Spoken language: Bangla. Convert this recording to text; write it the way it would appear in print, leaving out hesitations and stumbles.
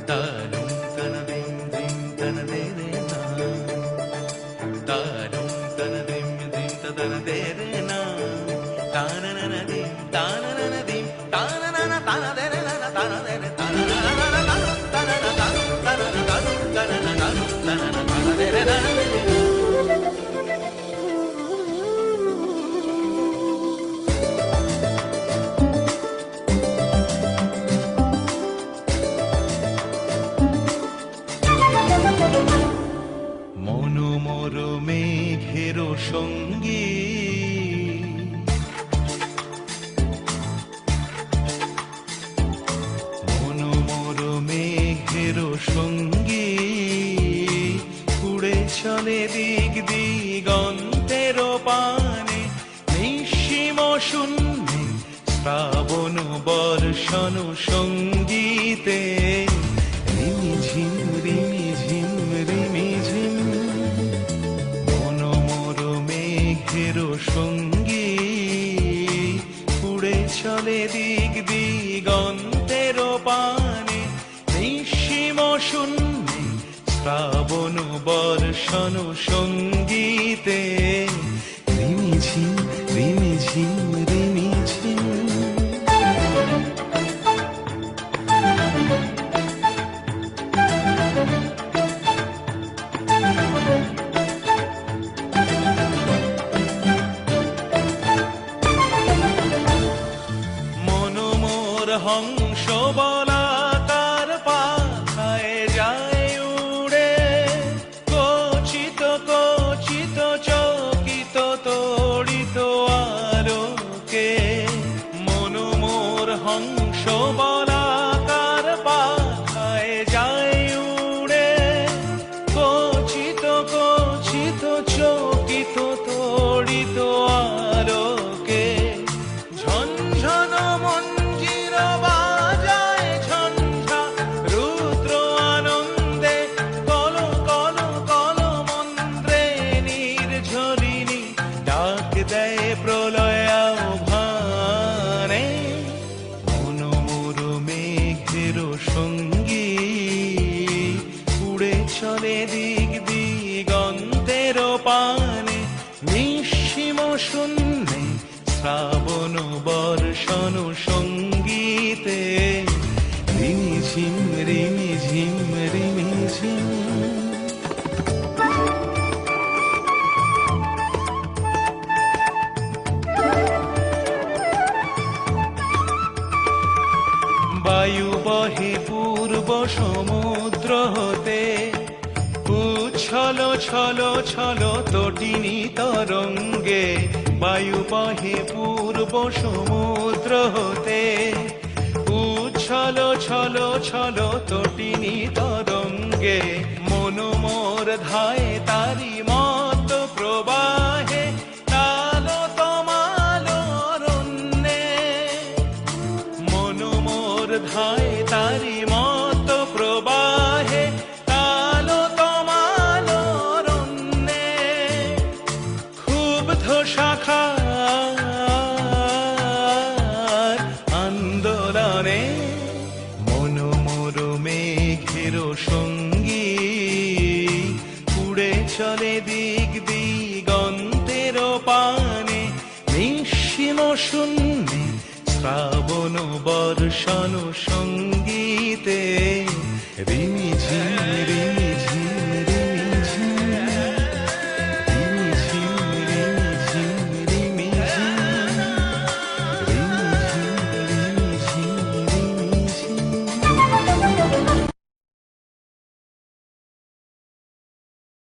তারুম তন দিম দিম তন দে রে না, তারুম তন দিম দিম তন দে রে না, তাননন দিম তাননন দিম তাননন তান দে রে না তান দে রে তাননন তাননন তাননন তাননন তাননন তাননন তান দে রে না। মনোমর মেঘের সঙ্গী মনোমর মেঘের সঙ্গী উড়ে চলে দিক দিগন্তের পানে, নিঃসীম শূন্যে শ্রাবণ বর্ষণ সঙ্গীতে রিমিঝিম রিমিঝিম রিমিঝিম। মনোমর মেঘের সঙ্গী উড়ে চলে দিক দিগন্তের পানে, নিঃসীম শূন্যে শ্রাবণ বর্ষণ সঙ্গীতে রিমিঝিম রিমিঝিম রিমিঝিম। মনোমর হংস বলাকার পাখায় যায় উড়ে, কচিত কচিত চকিত তড়িত আলোকে। মনোমর হংস বলাকার পাখায় যায় উড়ে, কচিত কচিত চকিত তড়িত আলোকে। ঝনঝন মঞ্জির বাজায় ঝঞ্ঝা রুদ্র আনন্দে, কল কল কল মন্ত্রে নির্ঝরিণী ডাক দেয় প্রলয় আহ্বানে। মনোমর মেঘের সঙ্গী উড়ে চলে দিক দিগন্তের পানে, নিঃসীম শূন্যে শ্রাবণ বর্ষণ সঙ্গীতে রিমিঝিম রিমিঝিম রিমিঝিম। বায়ু বহে পূর্ব সমুদ্র হতে, উচ্ছল ছল ছল তটিনী তরঙ্গে। বায়ু বহে পূর্ব সমুদ্র হতে, উচ্ছল ছল ছল তটিনী তরঙ্গে। মনোমর ধায় তারি মত প্রবাহে, তাল তমাল অরণ্যে। মনোমর ধায় তারি মত প্রবাহে, তাল তমাল অরণ্যে। ক্ষুব্ধ শাখার আন্দোলনে মনোমর মেঘের সঙ্গী উড়ে চলে দিক দিগন্তের পানে, নিঃসীম শূন্যে শ্রাবণ বর্ষণ সঙ্গী।